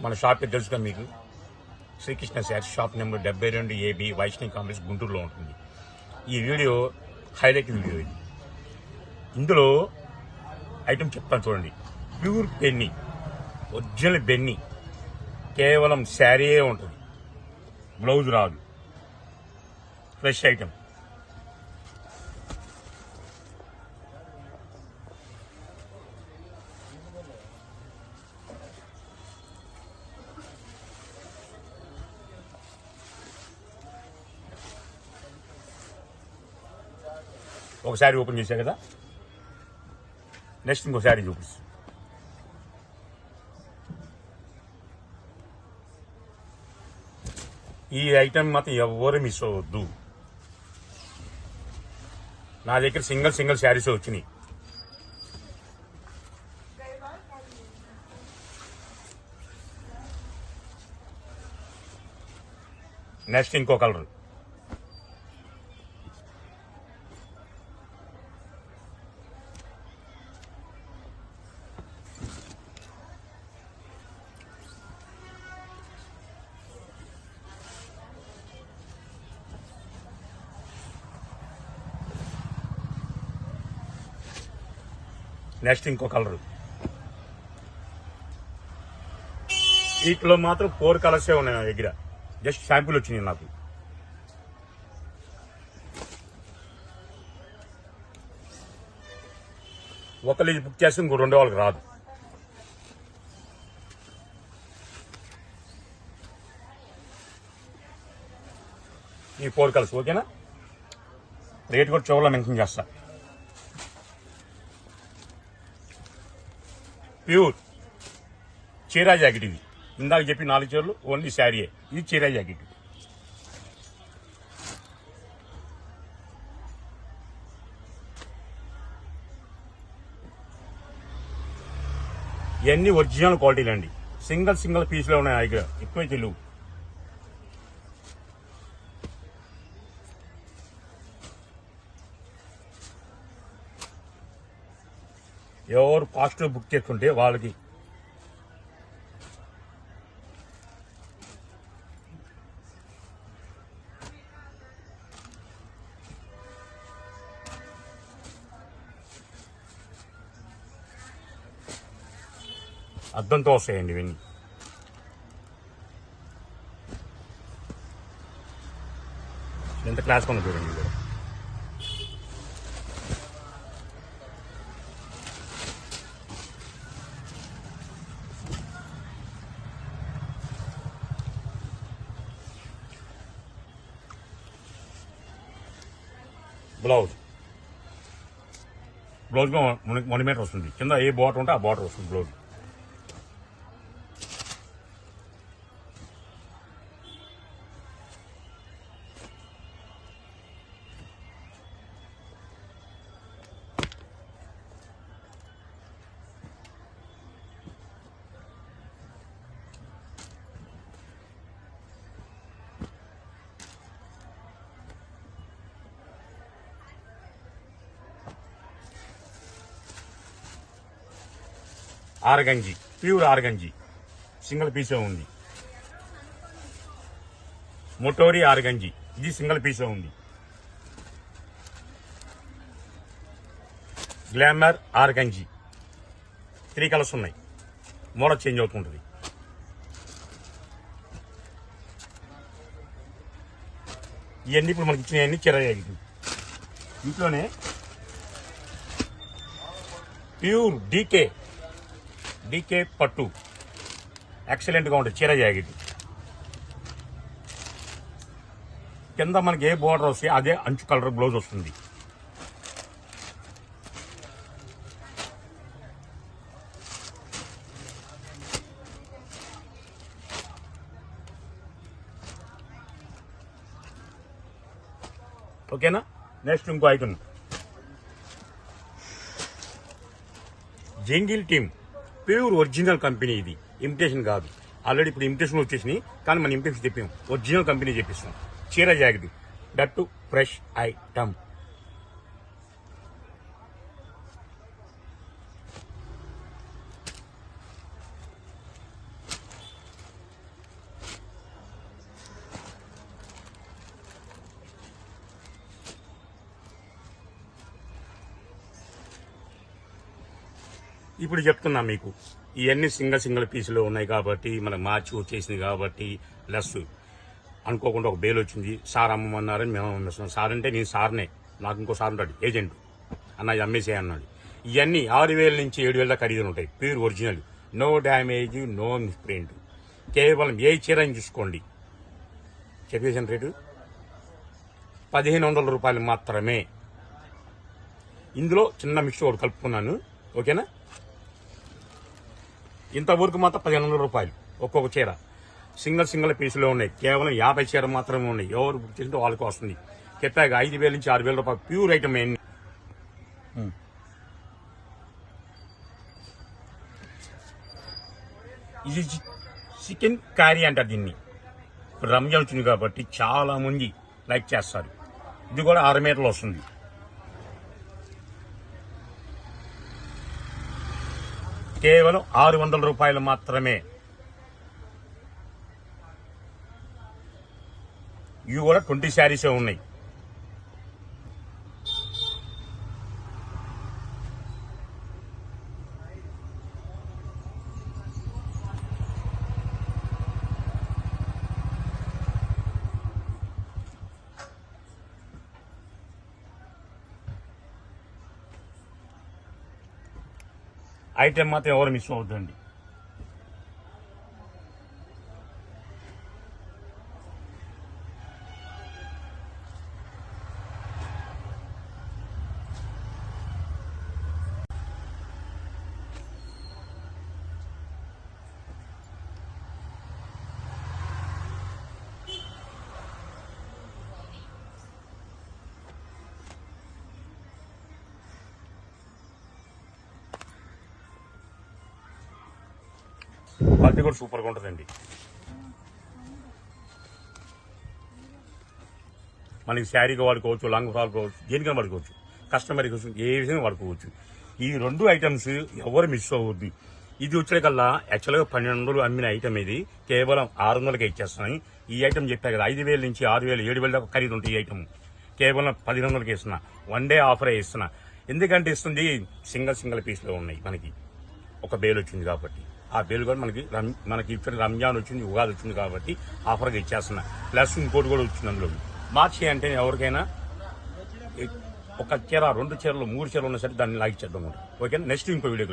మన షాప్ తెలుసుగా మీకు, Srikrishna sarees shop number 72AB Vaishnavi complex గుంటూరులో ఉంటుంది. ఈ వీడియో హైలైట్ వీడియో ఇది. ఇందులో ఐటమ్ చెప్తాను చూడండి. ప్యూర్ బెన్నీ, ఒరిజినల్ బెన్నీ, కేవలం శారీయే ఉంటుంది, బ్లౌజ్ రాదు, ఫ్రెష్ ఐటమ్. ఒక శారీ ఓపెన్ చేశా కదా, నెక్స్ట్ ఇంకో శారీ చూపిస్తుంది. ఈ ఐటమ్ మాత్రం ఎవరు మిస్ అవ్వద్దు. నా దగ్గర సింగిల్ శారీస్ వచ్చినాయి. నెక్స్ట్ ఇంకో కలర్. నెక్స్ట్ ఇంకో కలర్. వీటిలో మాత్రం 4 కలర్సే ఉన్నాయి నా దగ్గర. జస్ట్ శాంపుల్ వచ్చినాయి నాకు. ఒకళ్ళు ఇది బుక్ చేస్తే ఇంకో 2 వాళ్ళకి రాదు. ఈ 4 కలర్స్ ఓకేనా? రేట్ కూడా చివరిలో మెన్షన్ చేస్తా. ప్యూర్ చీరా జాకెట్ ఇది. ఇందాక చెప్పి 4 చీరలు ఓన్లీ శారీయే. ఇది చీరా జాకెట్. ఇవన్నీ ఒరిజినల్ క్వాలిటీలు అండి. సింగిల్ పీస్లో ఉన్నాయి దగ్గర, ఎక్కువ తెలుగు. ఎవరు ఫాస్ట్ బుక్ చేసుకుంటే వాళ్ళకి అద్దంతో వస్తాయండి ఇవన్నీ. ఎంత క్లాస్ కొన్న చూడండి. ఇక్కడ బ్లౌజ్ 1 మీటర్ వస్తుంది. కింద ఏ బార్డర్ ఉంటే ఆ బార్డర్ వస్తుంది blouse. Organza, pure organza, single పీసే ఉంది. మొటోరీ ఆర్గంజీ, ఇది సింగిల్ పీసే ఉంది. గ్లామర్ ఆర్గంజీ, 3 కలర్స్ ఉన్నాయి. మోడల్ చేంజ్ అవుతుంటుంది. ఇవన్నీ ఇప్పుడు మనకి ఇచ్చినవన్నీ చిరయ్యాయి. ఇంట్లోనే ప్యూర్ డీకే పట్టు, ఎక్సలెంట్గా ఉంటుంది చీర జాకెట్. కింద మనకి ఏ బోర్డర్ వస్తే అదే అంచు కలర్ బ్లౌజ్ వస్తుంది. ఓకేనా? నెక్స్ట్ ఇంకో item, jungle team, pure original company. ఇది ఇమిటేషన్ కాదు. ఆల్రెడీ ఇప్పుడు ఇమిటేషన్ వచ్చేసినాయి, కానీ మనం ఇమిటేషన్ చెప్పాము, ఒరిజినల్ కంపెనీ చెప్పిస్తాం. చీర జాకెట్, దట్టు ఫ్రెష్ ఐటమ్. ఇప్పుడు చెప్తున్నా మీకు ఇవన్నీ సింగిల్ పీసులో ఉన్నాయి కాబట్టి మనకు మార్చి వచ్చేసింది కాబట్టి లెస్ అనుకోకుండా ఒక బేల్ వచ్చింది, సార్ అమ్మమన్నారని మేము అమ్మేస్తున్నాం. సార్ అంటే నేను సార్నే, నాకు ఇంకో సార్ ఉంటాడు ఏజెంట్, అన్న అమ్మేసే అన్నాడు. ఇవన్నీ 6,000 నుంచి 7,000 దాకా ఖరీదులు ఉంటాయి, pure original, no damage, no misprint. కేవలం ఏ చీర అని చూసుకోండి, చెప్పేసిన రేటు 1,500 రూపాయలు మాత్రమే. ఇందులో చిన్న మిక్స్ ఒకటి కలుపుకున్నాను, ఓకేనా. ఇంతవరకు మాత్రం 1,500 రూపాయలు ఒక్కొక్క చీర. సింగిల్ పీసులో ఉన్నాయి, కేవలం 50 చీర మాత్రమే ఉన్నాయి. ఎవరు బుక్ చేసింటే వాళ్ళకి వస్తుంది. చెప్పాక 5,000 నుంచి 6,000 రూపాయలు ప్యూర్ ఐటమ్. ఇది చికెన్ కర్రీ అంటారు దీన్ని. రంజాన్ వచ్చింది కాబట్టి చాలా మంది లైక్ చేస్తారు. ఇది కూడా 6 మీటర్లు వస్తుంది. కేవలం 600 రూపాయలు మాత్రమే. ఇవి కూడా 20 శారీసే ఉన్నాయి. ఐటెం మాత్రం ఎవరు మిస్ అవుతుందండి. క్వాలిటీ కూడా సూపర్గా ఉంటుందండి. మనకి శారీగా వాడుకోవచ్చు, లాంగ్ ఫ్రాక్ వాడుకోవచ్చు, దేనికైనా వాడుకోవచ్చు, కస్టమర్కి కోసం ఏ విధంగా వాడుకోవచ్చు. ఈ 2 ఐటమ్స్ ఎవరు మిస్ అవ్వద్దు. ఇది వచ్చే కల్లా యాక్చువల్గా 1,200 అమ్మిన ఐటమ్ ఇది కేవలం 600కే ఇచ్చేస్తున్నాయి. ఈ ఐటమ్ చెప్పా కదా, 5,000 నుంచి 6,000 7,000 దాకా ఖరీదు ఉంటుంది. ఈ ఐటమ్ కేవలం 1,100కే ఇస్తున్నా. 1 డే ఆఫరే ఇస్తున్నా. ఎందుకంటే ఇస్తుంది సింగిల్ పీస్లో ఉన్నాయి. మనకి ఒక బేల్ వచ్చింది కాబట్టి ఆ బేల్ కూడా మనకి ఇప్పుడు రంజాన్ వచ్చింది, ఉగాది వచ్చింది కాబట్టి ఆఫర్గా ఇచ్చేస్తున్నా. ప్లస్ ఇంకోటి కూడా వచ్చింది అందులో. మార్చి అంటే ఎవరికైనా ఒక చీర, 2 చీరలు, 3 చీరలు ఉన్నా సరే దాన్ని లాగిచ్చేద్దాం. ఓకేనా. నెక్స్ట్ ఇంకో వీడియో